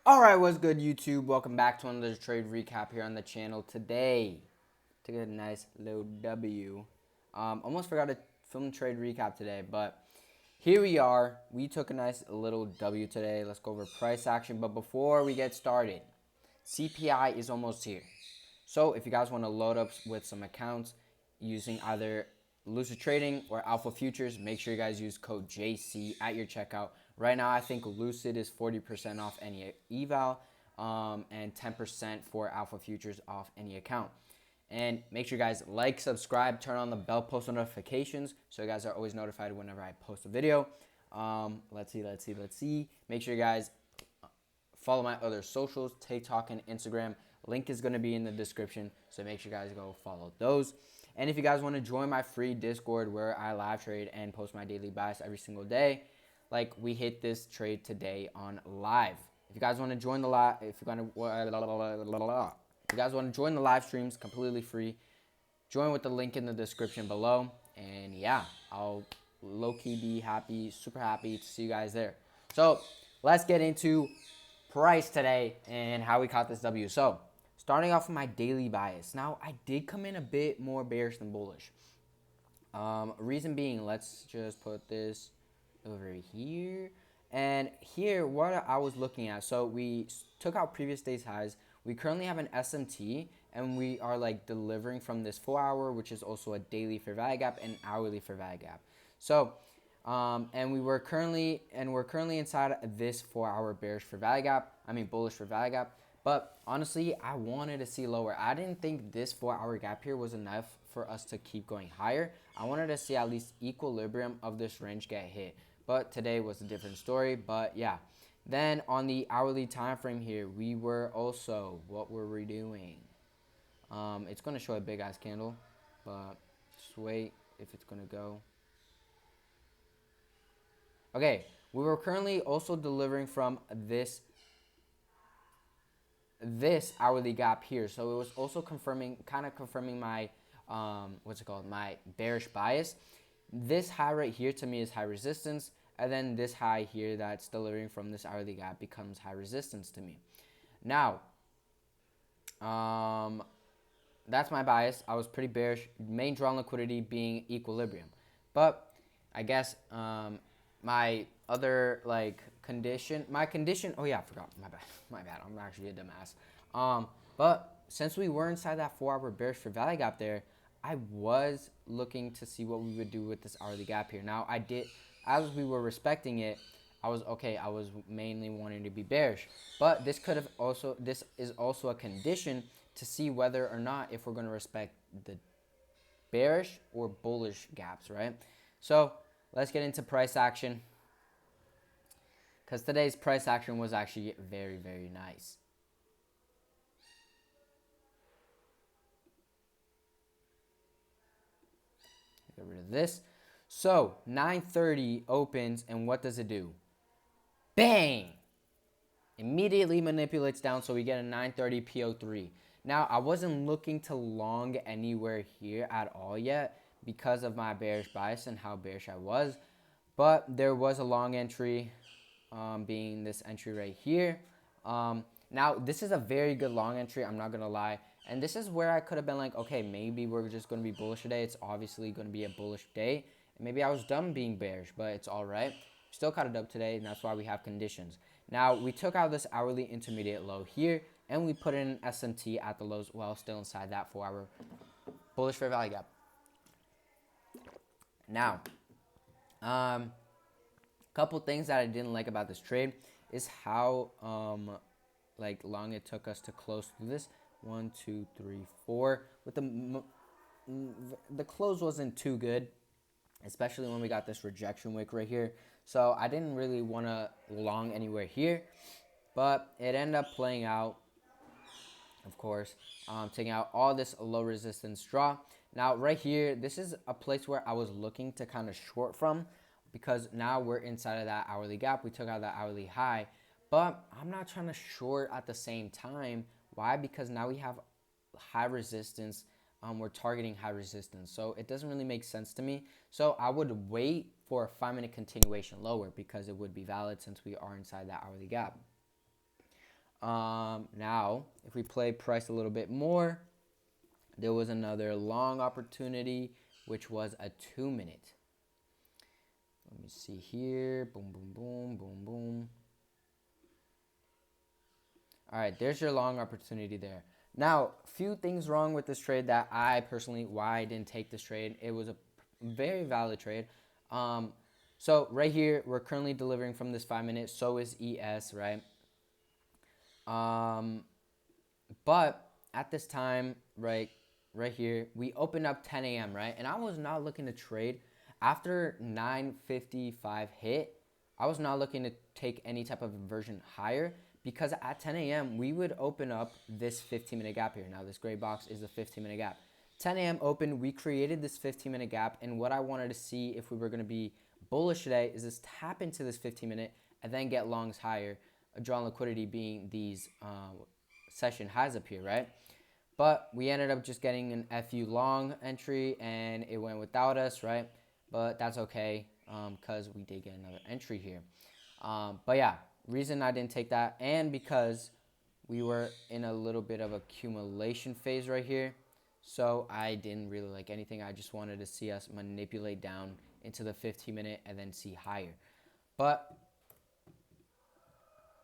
Alright, what's good YouTube? Welcome back to another trade recap here on the channel today. To get a nice little W. Almost forgot to film trade recap today, but here we are. We took a nice little W today. Let's go over price action. But before we get started, CPI is almost here. So if you guys want to load up with some accounts using either Lucid Trading or Alpha Futures, make sure you guys use code JC at your checkout. Right now, I think Lucid is 40% off any eval and 10% for Alpha Futures off any account. And make sure you guys like, subscribe, turn on the bell, post notifications so you guys are always notified whenever I post a video. Let's see. Make sure you guys follow my other socials, TikTok and Instagram. Link is going to be in the description, so make sure you guys go follow those. And if you guys want to join my free Discord where I live trade and post my daily bias every single day, like we hit this trade today on live. If you guys want to join the live, if you guys want to join the live streams, completely free. Join with the link in the description below. And yeah, I'll low-key be happy, super happy to see you guys there. So let's get into price today and how we caught this W. So starting off with my daily bias. Now, I did come in a bit more bearish than bullish. Reason being, let's just put this over here. And here, what I was looking at, so we took out previous day's highs. We currently have an SMT, and we are like delivering from this 4 hour, which is also a daily fair value gap and hourly fair value gap. So, and we're currently inside this 4 hour bearish fair value gap. Bullish fair value gap. But honestly, I wanted to see lower. I didn't think this 4 hour gap here was enough for us to keep going higher. I wanted to see at least equilibrium of this range get hit. But today was a different story. But yeah. Then on the hourly time frame here, we were also, what were we doing? It's going to show a big ass candle. But just wait if it's going to go. Okay. We were currently also delivering from this hourly gap here, so it was also confirming my my bearish bias. This high right here to me is high resistance, and then this high here that's delivering from this hourly gap becomes high resistance to me. Now that's my bias. I was pretty bearish, main draw liquidity being equilibrium, but I guess my other condition, oh yeah, I forgot, my bad, I'm actually a dumbass. But since we were inside that 4 hour bearish for value gap there, I was looking to see what we would do with this hourly gap here. Now I did, as we were respecting it, I was mainly wanting to be bearish, but this is also a condition to see whether or not if we're going to respect the bearish or bullish gaps, right? So let's get into price action, because today's price action was actually very, very nice. Get rid of this. So 9:30 opens, and what does it do? Bang! Immediately manipulates down, so we get a 9:30 PO3. Now, I wasn't looking to long anywhere here at all yet because of my bearish bias and how bearish I was. But there was a long entry, being this entry right here. Now, this is a very good long entry, I'm not going to lie. And this is where I could have been like, okay, maybe we're just going to be bullish today. It's obviously going to be a bullish day. And maybe I was done being bearish, but it's all right. Still caught it up today, and that's why we have conditions. Now, we took out this hourly intermediate low here, and we put in an SMT at the lows while still inside that 4 hour bullish fair value gap. Now, couple things that I didn't like about this trade is how long it took us to close through this. 1, 2, 3, 4. With the close wasn't too good, especially when we got this rejection wick right here. So I didn't really want to long anywhere here, but it ended up playing out, of course, taking out all this low resistance draw. Now right here, this is a place where I was looking to kind of short from, because now we're inside of that hourly gap. We took out that hourly high, but I'm not trying to short at the same time. Why? Because now we have high resistance. We're targeting high resistance, so it doesn't really make sense to me. So I would wait for a 5-minute continuation lower, because it would be valid since we are inside that hourly gap. Now, if we play price a little bit more, there was another long opportunity, which was a 2-minute. Let me see here. Boom, boom, boom, boom, boom. All right, there's your long opportunity there. Now, few things wrong with this trade that I personally, why I didn't take this trade. It was a very valid trade. So right here, we're currently delivering from this 5-minute. So is ES, right? But at this time, right here, we opened up 10 a.m., right? And I was not looking to trade. After 9:55 hit, I was not looking to take any type of inversion higher because at 10 a.m., we would open up this 15-minute gap here. Now, this gray box is the 15-minute gap. 10 a.m. open, we created this 15-minute gap, and what I wanted to see if we were going to be bullish today is this tap into this 15-minute and then get longs higher, drawn liquidity being these session highs up here, right? But we ended up just getting an FU long entry, and it went without us, right? But that's okay because we did get another entry here. But yeah, reason I didn't take that, and because we were in a little bit of accumulation phase right here, so I didn't really like anything. I just wanted to see us manipulate down into the 15-minute and then see higher. But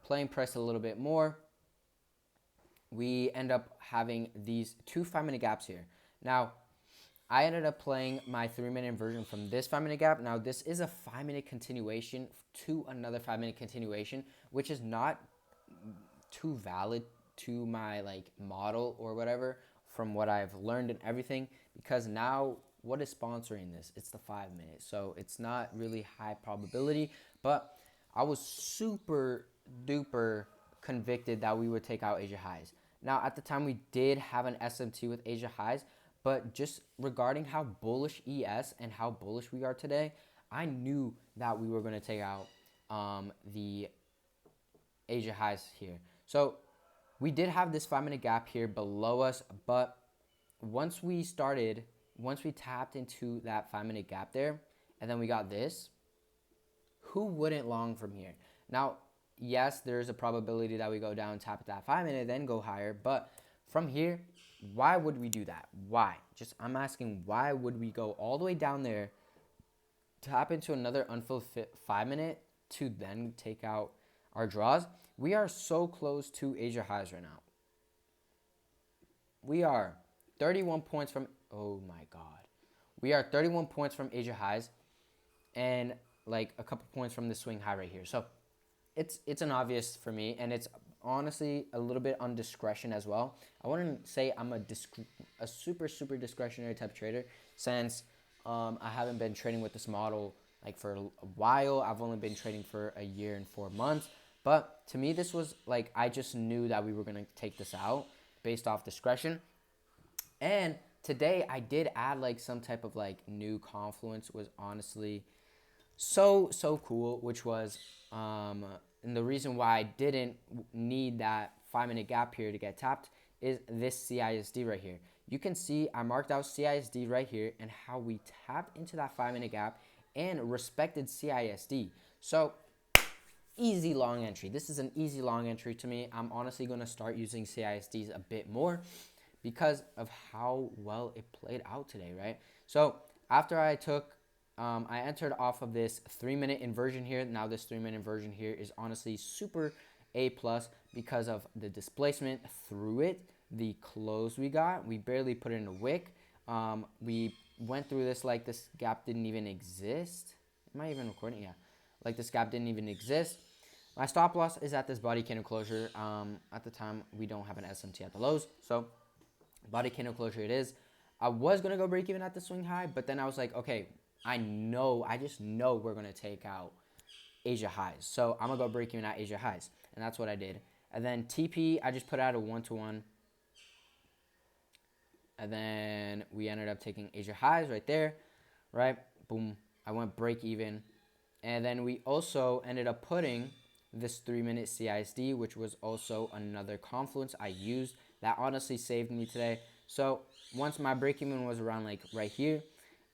playing price a little bit more, we end up having these two 5-minute gaps here. Now, I ended up playing my 3-minute inversion from this 5-minute gap. Now, this is a 5-minute continuation to another 5-minute continuation, which is not too valid to my like model or whatever from what I've learned and everything, because now what is sponsoring this? It's the 5-minute. So it's not really high probability, but I was super duper convicted that we would take out Asia highs. Now, at the time, we did have an SMT with Asia highs, but just regarding how bullish ES and how bullish we are today, I knew that we were going to take out the Asia highs here. So we did have this 5-minute gap here below us, but once we tapped into that 5-minute gap there, and then we got this, who wouldn't long from here? Now, yes, there's a probability that we go down, tap at that 5-minute, then go higher. But from here, why would we do that? Why? I'm asking, why would we go all the way down there, tap into another unfilled 5-minute to then take out our draws? We are so close to Asia highs right now. We are 31 points from, oh my God. We are 31 points from Asia highs and like a couple points from the swing high right here. So it's an obvious for me, and it's honestly a little bit on discretion as well. I wouldn't say I'm a super discretionary type of trader, since I haven't been trading with this model like for a while. I've only been trading for a year and 4 months. But to me, this was like, I just knew that we were going to take this out based off discretion. And today I did add like some type of like new confluence, was honestly so cool, which was and the reason why I didn't need that 5-minute gap here to get tapped is this CISD right here. You can see I marked out CISD right here and how we tapped into that 5-minute gap and respected CISD. So easy long entry. This is an easy long entry to me. I'm honestly going to start using CISDs a bit more because of how well it played out today, right? So after I entered off of this 3-minute inversion here. Now this 3-minute inversion here is honestly super A+ because of the displacement through it, the close we got. We barely put in a wick. We went through this like this gap didn't even exist. Am I even recording? Yeah. Like this gap didn't even exist. My stop loss is at this body candle closure. At the time, we don't have an SMT at the lows. So body candle closure it is. I was going to go break even at the swing high, but then I was like, okay, I just know we're going to take out Asia highs. So I'm going to go break even at Asia highs. And that's what I did. And then TP, I just put out a 1-to-1. And then we ended up taking Asia highs right there, right? Boom. I went break even. And then we also ended up putting this 3-minute CISD, which was also another confluence I used that honestly saved me today. So once my break even was around like right here,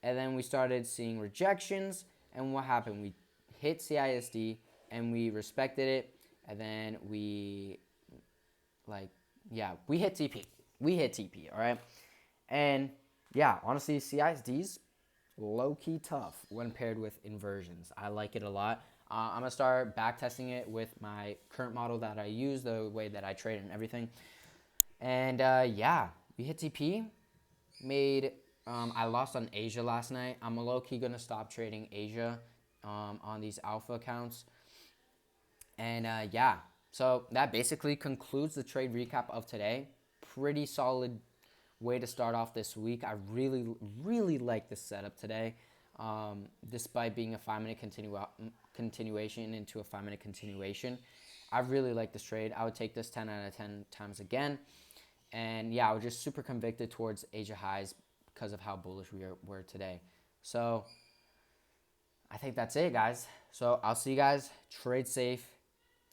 and then we started seeing rejections, and what happened? We hit CISD and we respected it, and then we like, yeah, we hit TP. We hit TP, all right? And yeah, honestly, CISD's low-key tough when paired with inversions. I like it a lot. I'm going to start back testing it with my current model that I use, the way that I trade and everything. And yeah, we hit TP. I lost on Asia last night. I'm low-key going to stop trading Asia on these alpha accounts. And yeah, so that basically concludes the trade recap of today. Pretty solid way to start off this week. I really, really like this setup today. Despite being a 5-minute continuation into a 5-minute continuation, I really like this trade. I would take this 10 out of 10 times again. And yeah, I was just super convicted towards Asia highs because of how bullish we were today. So I think that's it, guys. So I'll see you guys. Trade safe.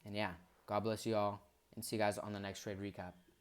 And yeah, God bless you all. And see you guys on the next trade recap.